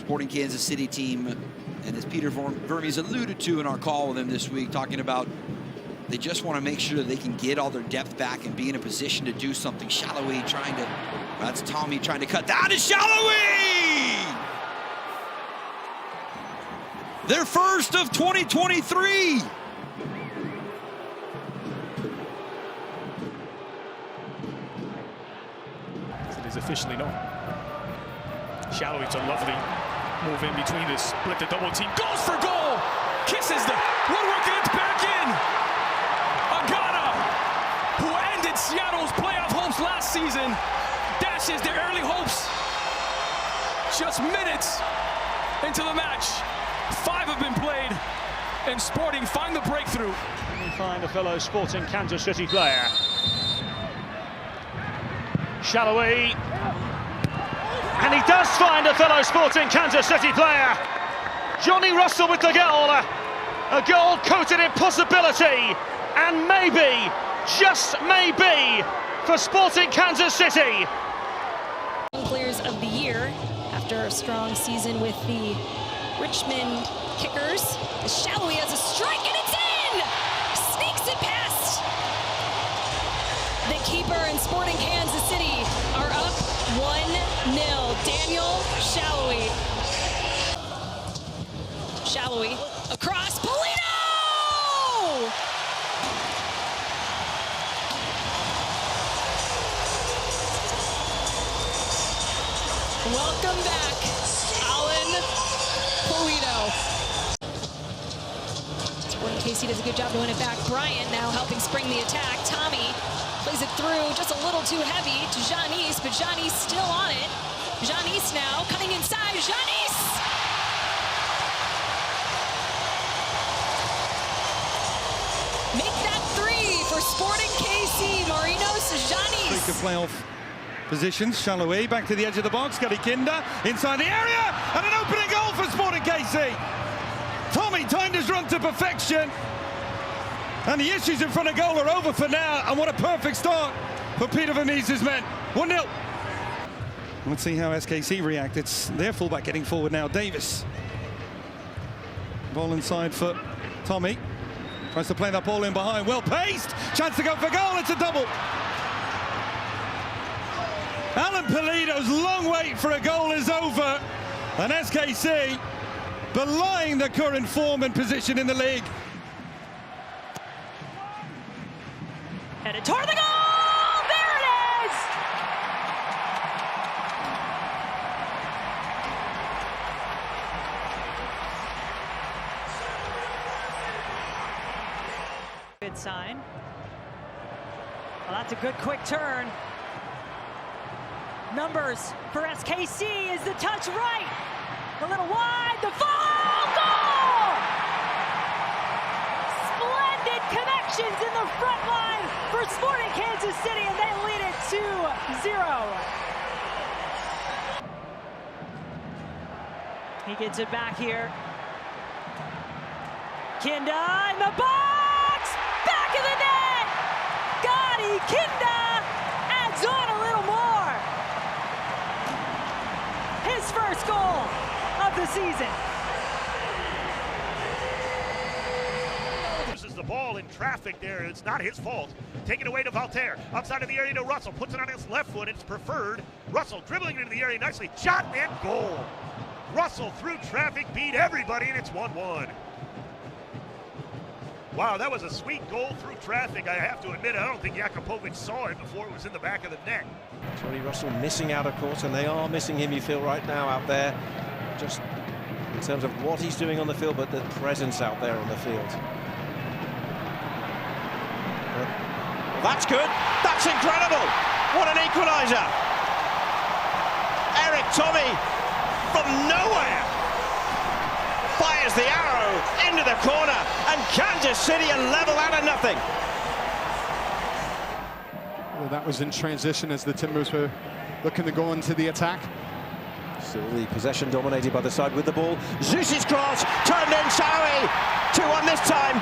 Sporting Kansas City team. And as Peter Vermes alluded to in our call with him this week, talking about they just want to make sure that they can get all their depth back and be in a position to do something. Salloi trying to, that's Tommy trying to cut. That is Salloi! Their first of 2023. It is officially known. Shallowi's a lovely move in between this, split the double team, goes for goal, kisses the woodwork and it's back in. Agana, who ended Seattle's playoff hopes last season, dashes their early hopes just minutes into the match. 5 have been played, and Sporting find the breakthrough. And find a fellow Sporting Kansas City player. Salloi. And he does find a fellow Sporting Kansas City player. Johnny Russell with the goal. A goal coated in possibility. And maybe, just maybe, for Sporting Kansas City. Players of the year after a strong season with the Richmond Kickers. Salloi has a strike and it's in! Sneaks it past the keeper, and Sporting Kansas City are up 1-0. Daniel Salloi. Salloi across, Polito! Welcome back, Alan Polito. Sporting KC does a good job to win it back. Bryant now helping spring the attack. Tommy plays it through, just a little too heavy to Jean-Yves, but Jean-Yves still on it. Jean-Yves now cutting inside. Jean-Yves! Make that 3 for Sporting KC. Marinos Jean-Yves. Freak of playoff positions. Salloi back to the edge of the box. Gary Kinda inside the area, and an opening goal for Sporting KC. Tommy timed his run to perfection, and the issues in front of goal are over for now. And what a perfect start for Peter Vermes' men. 1-0. Let's see how SKC react. It's their fullback getting forward now, Davis. Ball inside for Tommy. Tries to play that ball in behind. Well paced. Chance to go for goal. It's a double. Alan Polito's long wait for a goal is over. And SKC belying the current form and position in the league. Headed toward the goal! There it is! Good sign. Well, that's a good quick turn. Numbers for SKC is the touch right. A little wide, the fall, goal! Splendid connections in the front line for Sporting Kansas City, and they lead it 2-0. He gets it back here. Kinda in the box! Back of the net! Gadi Kinda adds on a little more. His first goal of the season. Loses the ball in traffic there. It's not his fault. Take it away to Valter. Outside of the area to Russell. Puts it on his left foot. It's preferred. Russell dribbling into the area nicely. Shot and goal. Russell through traffic, beat everybody, and it's 1-1. Wow, that was a sweet goal through traffic. I have to admit, I don't think Jakupovic saw it before it was in the back of the net. Johnny Russell missing out, of course, and they are missing him, you feel, right now out there. Just in terms of what he's doing on the field, but the presence out there on the field. That's good. That's incredible. What an equaliser. Eric Tommy from nowhere fires the arrow into the corner, and Kansas City are level out of nothing. Well, that was in transition as the Timbers were looking to go into the attack. Still the possession dominated by the side with the ball. Zeus's cross, turned in, Salloi, 2-1 this time.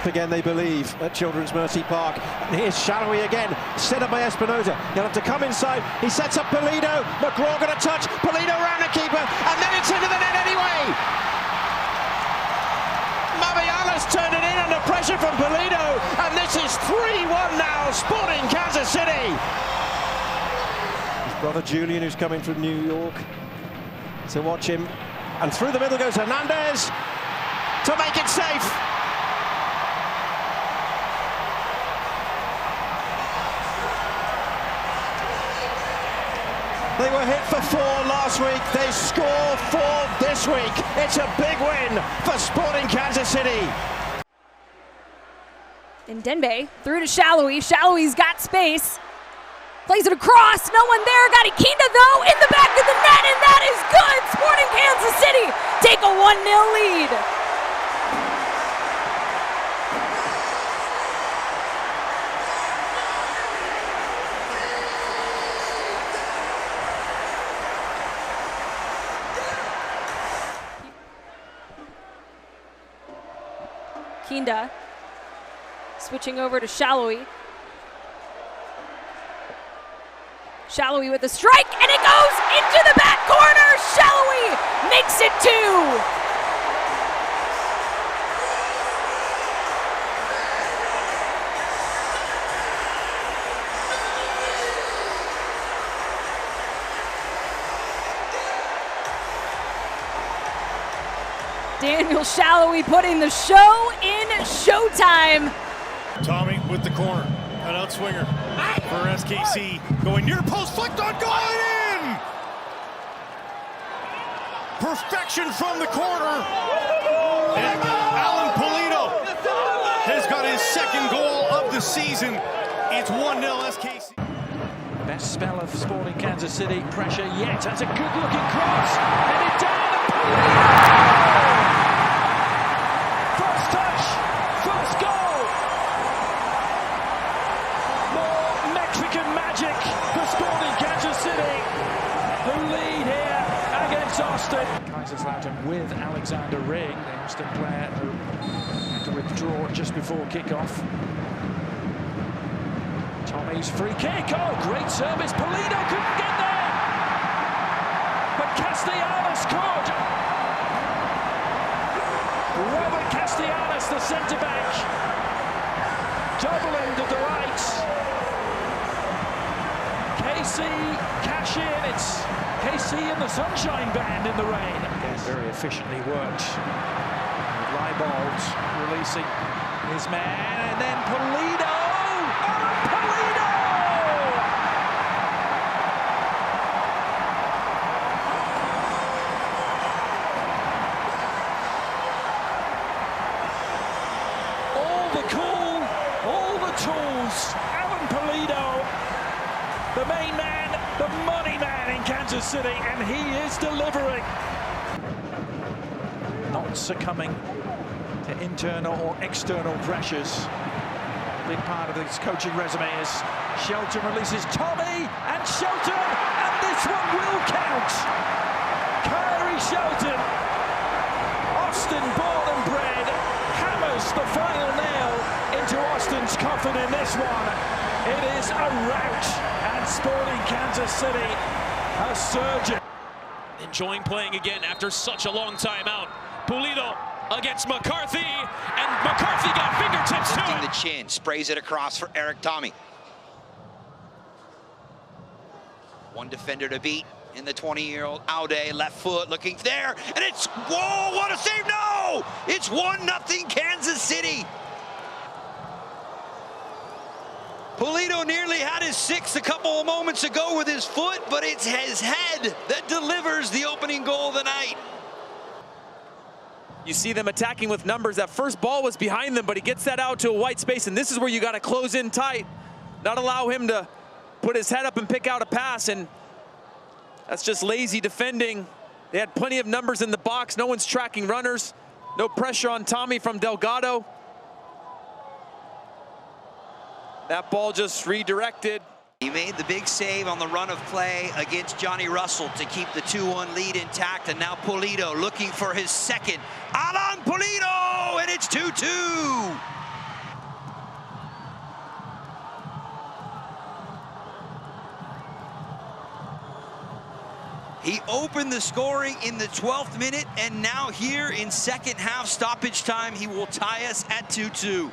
up again, they believe, at Children's Mercy Park. And here's Shallowy again, set up by Espinoza. He'll have to come inside. He sets up Pulido. McGraw got a touch. Pulido around the keeper, and then it's into the net anyway. Mavialas turned it in under pressure from Pulido, and this is 3-1 now, Sporting Kansas City. His brother Julian, who's coming from New York, to watch him. And through the middle goes Hernandez to make it safe. They were hit for 4 last week. They score 4 this week. It's a big win for Sporting Kansas City. And Denbe through to Shallowy. Shallowy's got space. Plays it across. No one there. Got Ikinda though in the back of the net, and that is good. Sporting Kansas City take a 1-0 lead. Kinda switching over to Shallowy. Shallowy with a strike, and it goes into the back corner. Shallowy makes it 2. Daniel Shallowy putting the show in Showtime. Tommy with the corner, an outswinger for SKC, going near post, flicked on, going in! Perfection from the corner, and Alan Pulido has got his second goal of the season. It's 1-0 SKC. Best spell of Sporting Kansas City, pressure yet, that's a good looking cross, headed down the first touch, first goal. More Mexican magic for Sporting Kansas City, who lead here against Austin. Kaiserslautern with Alexander Ring, the Austin player who had to withdraw just before kickoff. Tommy's free kick, oh great service, Pulido couldn't get there, but Castellanos could. Robert Castellanos, the centre-back, doubling the delights. KC cash in, it's KC and the Sunshine Band in the rain. Again, very efficiently worked. Leibold releasing his man, and then Pulido! Tools, Alan Pulido, the main man, the money man in Kansas City, and he is delivering. Not succumbing to internal or external pressures. A big part of his coaching resume is Shelton releases Tommy, and Shelton, and this one will count. Kyrie Shelton, Austin born and bred, hammers the final nail into Austin's coffin in this one. It is a rout, and Sporting Kansas City a surgeon. Enjoying playing again after such a long time out. Pulido against McCarthy, and McCarthy got fingertips to it. The chin, sprays it across for Eric Tommy. One defender to beat in the 20-year-old Aude, left foot looking there, and it's, whoa, what a save, no! It's 1-0 Kansas City. Pulido nearly had his 6th a couple of moments ago with his foot, but it's his head that delivers the opening goal of the night. You see them attacking with numbers. That first ball was behind them, but he gets that out to a white space, and this is where you got to close in tight, not allow him to put his head up and pick out a pass, and that's just lazy defending. They had plenty of numbers in the box. No one's tracking runners. No pressure on Tommy from Delgado. That ball just redirected. He made the big save on the run of play against Johnny Russell to keep the 2-1 lead intact, and now Pulido looking for his second. Alan Pulido, and it's 2-2. He opened the scoring in the 12th minute, and now here in second half stoppage time, he will tie us at 2-2.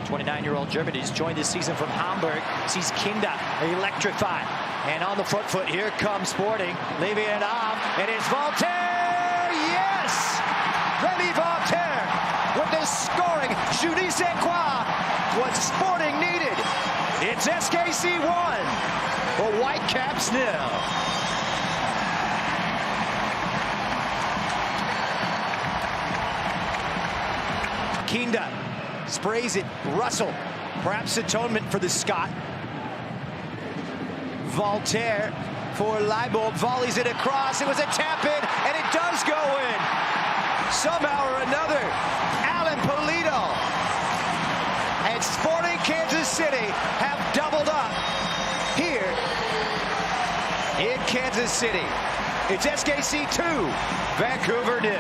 29-year-old German who's joined this season from Hamburg sees Kinder electrified. And on the front foot, here comes Sporting, leaving it off. It is Voltaire! Yes! Remy Voltaire with the scoring. Je ne sais quoi what Sporting needed. It's SKC 1, but Whitecaps 0. Kinder sprays it. Russell, perhaps atonement for the Scot. Voltaire for Leibold, volleys it across. It was a tap in, and it does go in. Somehow or another, Alan Pulido and Sporting Kansas City have doubled up here in Kansas City. It's SKC 2, Vancouver 0.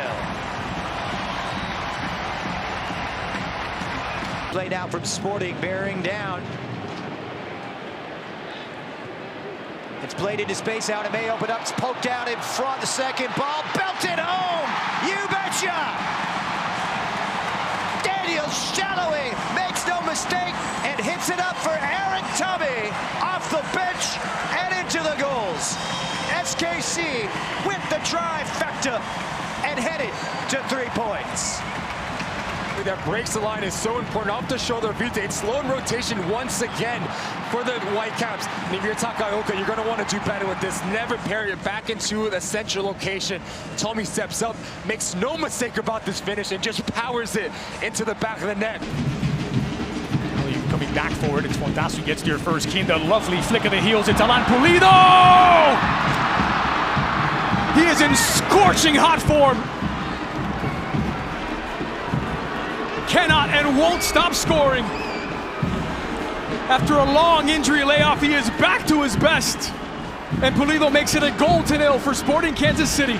Played out from Sporting, bearing down. It's played into space out. It may open up. It's poked out in front. The second ball belted home. You betcha. Daniel Salloi makes no mistake and hits it up for Aaron Tummy off the bench and into the goals. SKC with the trifecta and headed to 3 points. That breaks the line is so important. Off the shoulder of Vite. It's slow in rotation once again for the Whitecaps. And if you're Takaoka, you're going to want to do better with this. Never parry it back into the central location. Tommy steps up, makes no mistake about this finish, and just powers it into the back of the net. Coming back forward, it's Fontasu gets there first. Kinder, lovely flick of the heels. It's Alan Pulido! He is in scorching hot form. Cannot and won't stop scoring. After a long injury layoff, he is back to his best. And Pulido makes it a goal to 0 for Sporting Kansas City.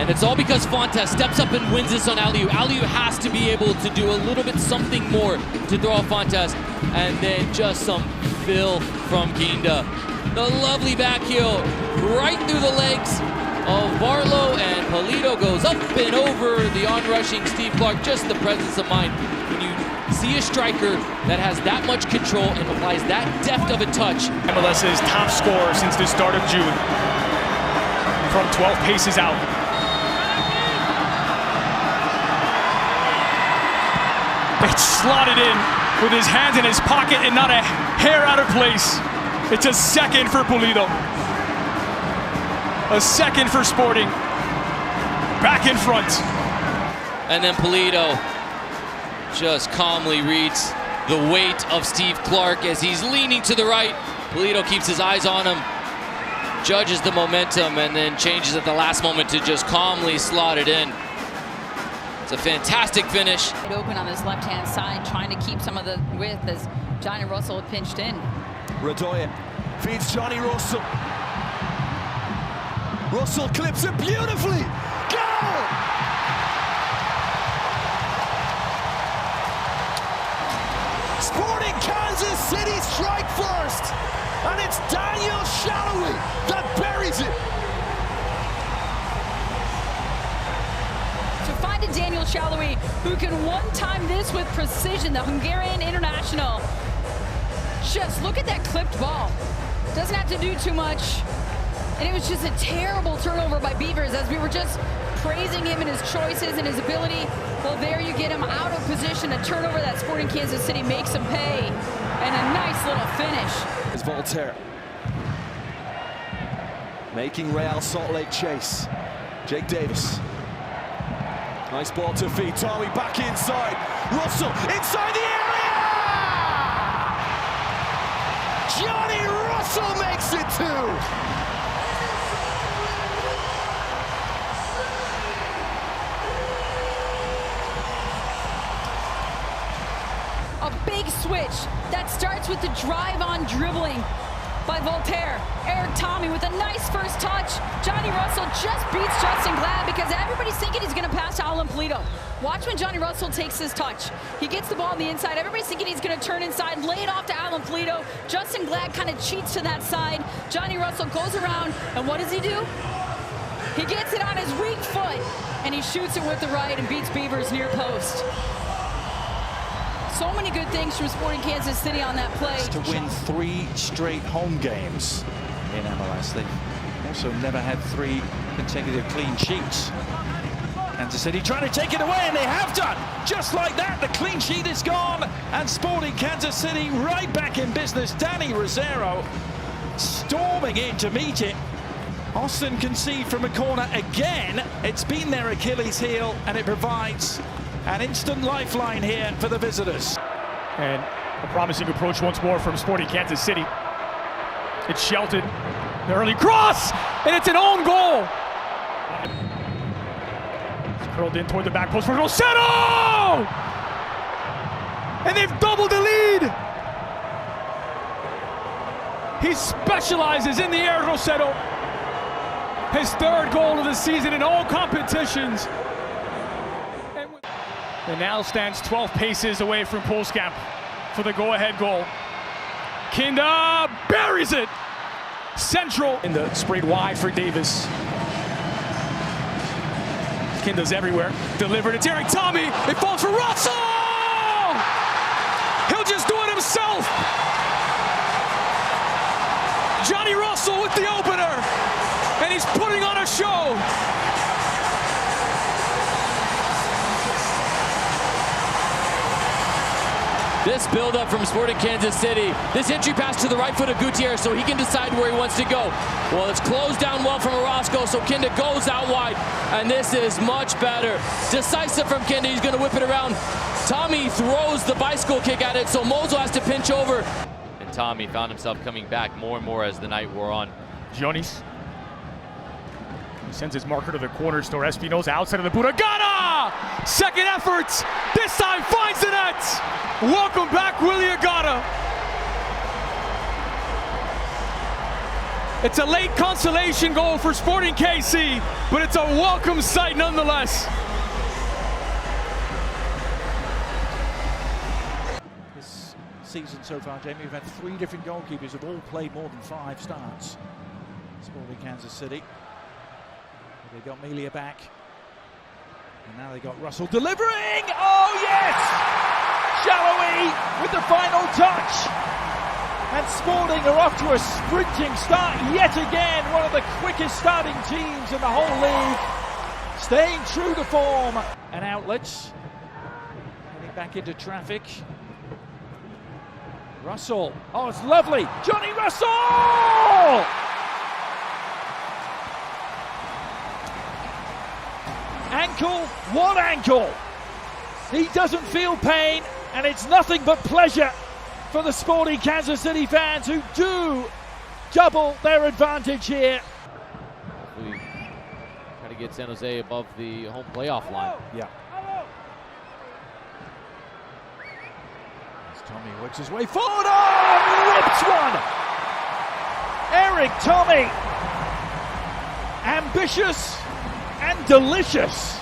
And it's all because Fontes steps up and wins this on Aliu. Aliu has to be able to do a little bit something more to throw off Fontes. And then just some fill from Kinder. The lovely back heel right through the legs of Barlow, and Pulido goes up and over the onrushing Steve Clark. Just the presence of mind when you see a striker that has that much control and applies that depth of a touch. MLS's top scorer since the start of June, from 12 paces out. It's slotted in with his hands in his pocket and not a hair out of place. It's a second for Pulido. A second for Sporting. Back in front. And then Pulido just calmly reads the weight of Steve Clark as he's leaning to the right. Pulido keeps his eyes on him, judges the momentum, and then changes at the last moment to just calmly slot it in. It's a fantastic finish. Open on this left-hand side, trying to keep some of the width as Johnny Russell had pinched in. Radoja feeds Johnny Russell. Russell clips it beautifully. Goal! Sporting Kansas City strike first. And it's Daniel Salloi that buries it. To find a Daniel Salloi who can one-time this with precision, the Hungarian international. Just look at that clipped ball. Doesn't have to do too much. And it was just a terrible turnover by Beavers as we were just praising him and his choices and his ability. Well, there you get him out of position. A turnover that Sporting Kansas City makes him pay. And a nice little finish. It's Voltaire. Making Real Salt Lake chase. Jake Davis. Nice ball to feed. Tommy back inside. Russell inside the area! Johnny Russell makes it 2! A big switch that starts with the drive-on dribbling by Voltaire. Eric Tommy with a nice first touch. Johnny Russell just beats Justin Glad because everybody's thinking he's going to pass to Alan Alan Pulido. Watch when Johnny Russell takes his touch. He gets the ball on the inside. Everybody's thinking he's going to turn inside, lay it off to Alan Pulido. Justin Glad kind of cheats to that side. Johnny Russell goes around, and what does he do? He gets it on his weak foot, and he shoots it with the right and beats Beavers near post. So many good things from Sporting Kansas City on that play. To win 3 straight home games in MLS. They've also never had 3 consecutive clean sheets. Kansas City trying to take it away, and they have done. Just like that, the clean sheet is gone, and Sporting Kansas City right back in business. Danny Rosero storming in to meet it. Austin concede from a corner again. It's been their Achilles heel, and it provides an instant lifeline here for the visitors. And a promising approach once more from Sporting Kansas City. It's Shelton. The early cross, and it's an own goal. It's curled in toward the back post for Rosero! And they've doubled the lead. He specializes in the air, Rosero. His 3rd goal of the season in all competitions. And now stands 12 paces away from Pulskamp for the go-ahead goal. Kinda buries it. Central. In the sprayed wide for Davis. Kinda's everywhere. Delivered to Eric Tommy. It falls for Russell! He'll just do it himself. Johnny Russell with the opener. And he's putting on a show. This build-up from Sporting Kansas City. This entry pass to the right foot of Gutierrez so he can decide where he wants to go. Well, it's closed down well from Orozco, so Kinda goes out wide, and this is much better. Decisive from Kinda, he's gonna whip it around. Tommy throws the bicycle kick at it, so Mozo has to pinch over. And Tommy found himself coming back more and more as the night wore on. Jonis. He sends his marker to the corner store. Espinoza outside of the boot. Agata! Second effort. This time finds the net. Welcome back, Willie Agata. It's a late consolation goal for Sporting KC, but it's a welcome sight nonetheless. This season so far, Jamie, we've had 3 different goalkeepers who've all played more than 5 starts. Sporting Kansas City. They got Melia back. And now they got Russell delivering! Oh, yes! Shallowy with the final touch. And Sporting are off to a sprinting start yet again. One of the quickest starting teams in the whole league. Staying true to form. And outlets. Getting back into traffic. Russell. Oh, it's lovely. Johnny Russell! Ankle, what ankle? He doesn't feel pain, and it's nothing but pleasure for the Sporting Kansas City fans who do double their advantage here. We try to get San Jose above the home playoff line. Yeah. As Tommy works his way forward. Oh, rips one! Eric Tommy. Ambitious and delicious.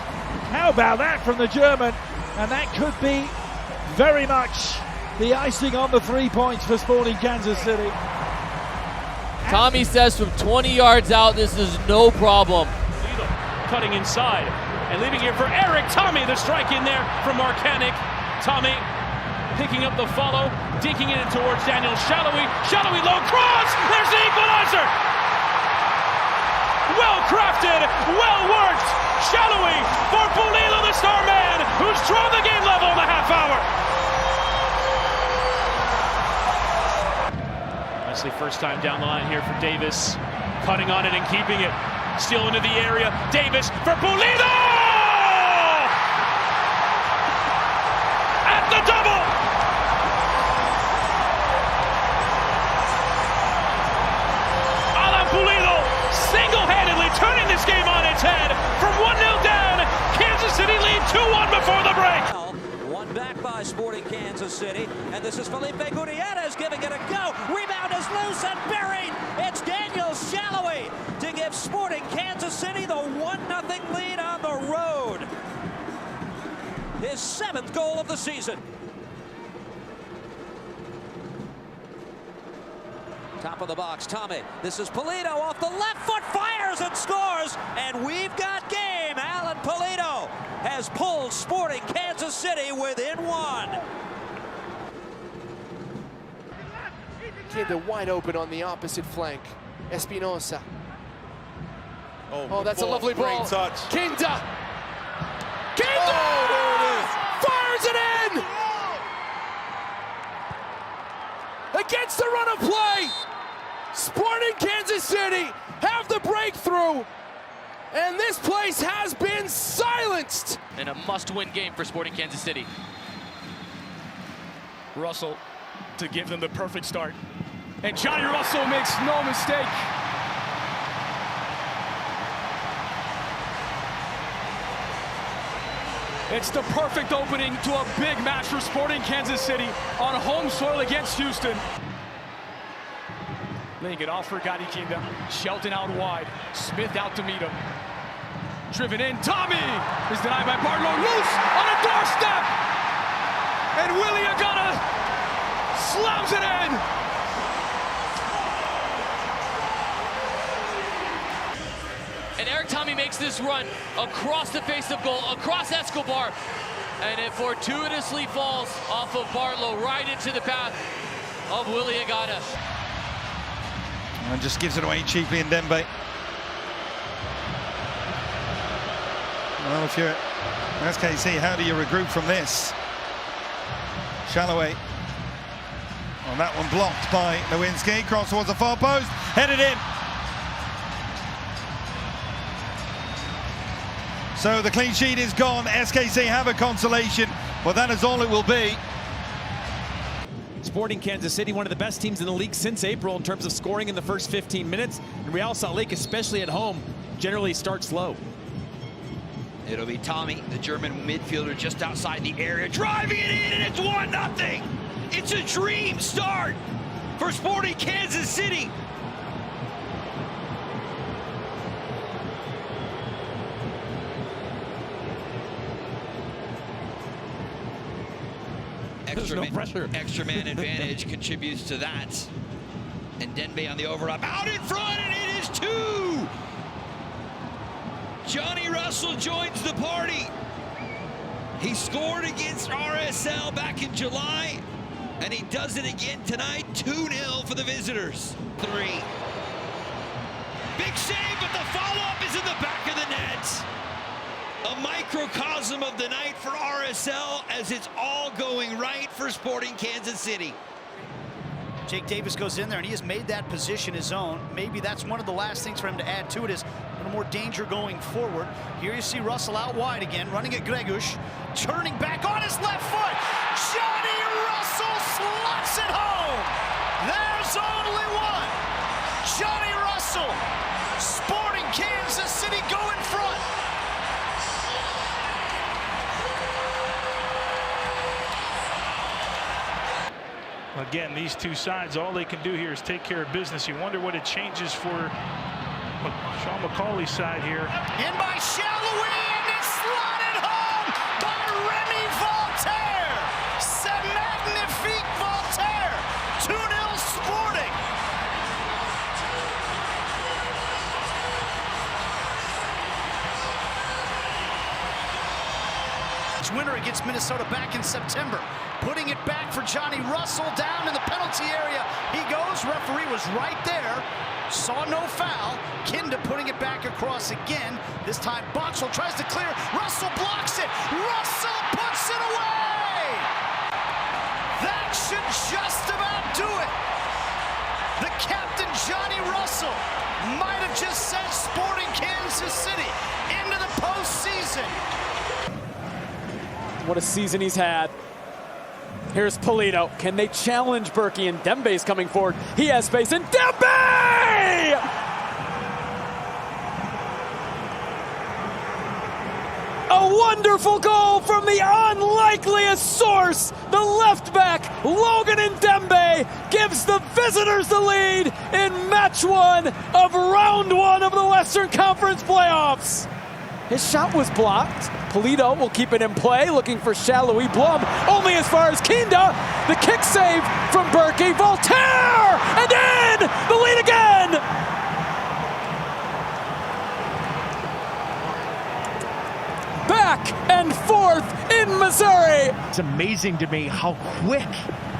How about that from the German? And that could be very much the icing on the 3 points for Sporting Kansas City. Tommy says from 20 yards out, this is no problem. Cutting inside and leaving here for Eric Tommy. The strike in there from Marcanic. Tommy picking up the follow, dinking it in towards Daniel Shallowy. Shallowy low cross. There's the equalizer. Well crafted, well worked. Shallowy for Pulido, the star man, who's drawn the game level in the half hour. Nicely first time down the line here for Davis. Cutting on it and keeping it. Still into the area. Davis for Pulido! At the double! Alan Pulido single-handedly turning this game on its head. From 1-0 down, Kansas City lead 2-1 before the break. One back by Sporting Kansas City, and this is Felipe Gutierrez giving it a go. Rebound is loose and buried. It's Daniel Shallowy to give Sporting Kansas City the 1-0 lead on the road. his 7th goal of the season. Top of the box, Tommy. This is Pulido off the left foot, fires and scores, and we've got game. Alan Pulido has pulled Sporting Kansas City within 1. Kinda wide open on the opposite flank. Espinosa. Oh, that's a lovely ball. Great touch. Kinda. Kinda! Oh, there it is. Fires it in! Against the run of play. Sporting Kansas City have the breakthrough. And this place has been silenced. And a must-win game for Sporting Kansas City. Russell to give them the perfect start. And Johnny Russell makes no mistake. It's the perfect opening to a big match for Sporting Kansas City on home soil against Houston. Laying it off for Gadi Kinda. Shelton out wide. Smith out to meet him. Driven in. Tommy is denied by Barlow. Loose on a doorstep. And Willie Agana slams it in. And Eric Tommy makes this run across the face of goal, across Escobar, and it fortuitously falls off of Barlow right into the path of Willie Agana. And just gives it away cheaply in Dembe. Well, if you're SKC, how do you regroup from this? Shalloway. On that one blocked by Lewinsky. Cross towards the far post. Headed in. So the clean sheet is gone. SKC have a consolation, but that is all it will be. Sporting Kansas City, one of the best teams in the league since April in terms of scoring in the first 15 minutes. And Real Salt Lake, especially at home, generally starts slow. It'll be Tommy, the German midfielder, just outside the area, driving it in, and it's 1-0. It's a dream start for Sporting Kansas City. Extra man advantage contributes to that. And Denby on the overlap, out in front, and it is 2! Johnny Russell joins the party. He scored against RSL back in July, and he does it again tonight. 2-0 for the visitors. 3. Big save, but the follow-up is in the back of the net. A microcosm of the night for RSL as it's all going right for Sporting Kansas City. Jake Davis goes in there and he has made that position his own. Maybe that's one of the last things for him to add to it is a little more danger going forward. Here you see Russell out wide again, running at Gregush, turning back on his left foot. Johnny Russell slots it home. There's only one. Johnny Russell. Sporting Kansas City go in front. Again, these two sides, all they can do here is take care of business. You wonder what it changes for Sean McCauley's side here. In by Shalloway, and it's slotted home by Remy Voltaire. C'est magnifique, Voltaire. 2-0 Sporting. Winner against Minnesota back in September. Putting it back for Johnny Russell down in the penalty area. He goes, referee was right there. Saw no foul. Kinda putting it back across again. This time Boxall tries to clear. Russell blocks it. Russell puts it away. That should just about do it. The captain, Johnny Russell, might have just sent Sporting Kansas City into the postseason. What a season he's had. Here's Pulido. Can they challenge Berkey? And Dembe's coming forward. He has space, and Dembe! A wonderful goal from the unlikeliest source. The left back, Logan Dembe, gives the visitors the lead in match 1 of round 1 of the Western Conference playoffs. His shot was blocked. Polito will keep it in play, looking for Shallowy. Blum only as far as Kinda. The kick save from Berkey. Voltaire! And in! The lead again! Back and forth in Missouri. It's amazing to me how quick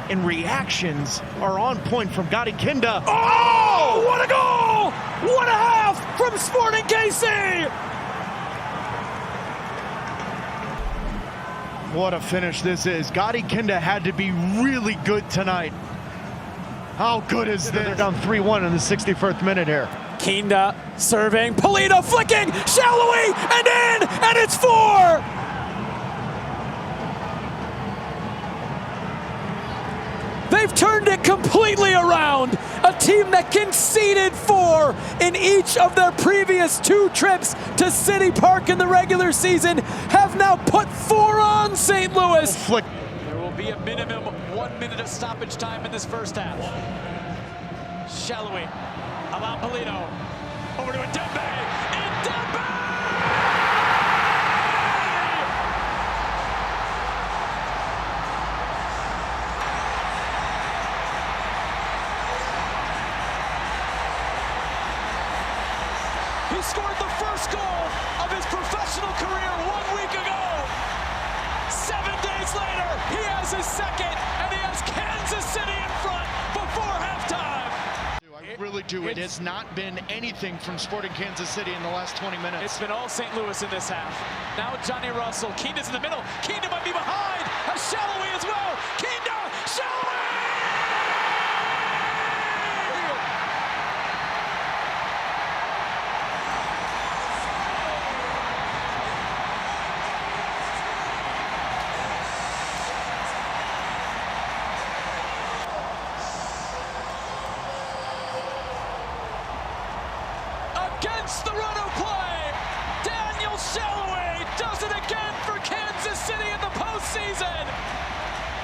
and reactions are on point from Gadi Kinda. Oh! What a goal! What a half from Sporting KC! What a finish this is. Gadi Kinda had to be really good tonight. How good is this? They're down 3-1 in the 61st minute here. Kinda serving, Polito flicking, Shallowy, and in, and it's 4! They've turned it completely around. A team that conceded 4 in each of their previous 2 trips to City Park in the regular season have now put 4 on St. Louis. Flick. There will be a minimum 1 minute of stoppage time in this first half. Shallowy, allow Polito, over to Ndembe, Ndembe! He scored the first goal of his professional career 1 week ago. 7 days later, he has his second, and he has Kansas City in front before halftime. I really do. It has not been anything from Sporting Kansas City in the last 20 minutes. It's been all St. Louis in this half. Now Johnny Russell. Kinda's in the middle. Kinda might be behind. A Shallowy as well. Kinda! Shallowy! Against the run of play.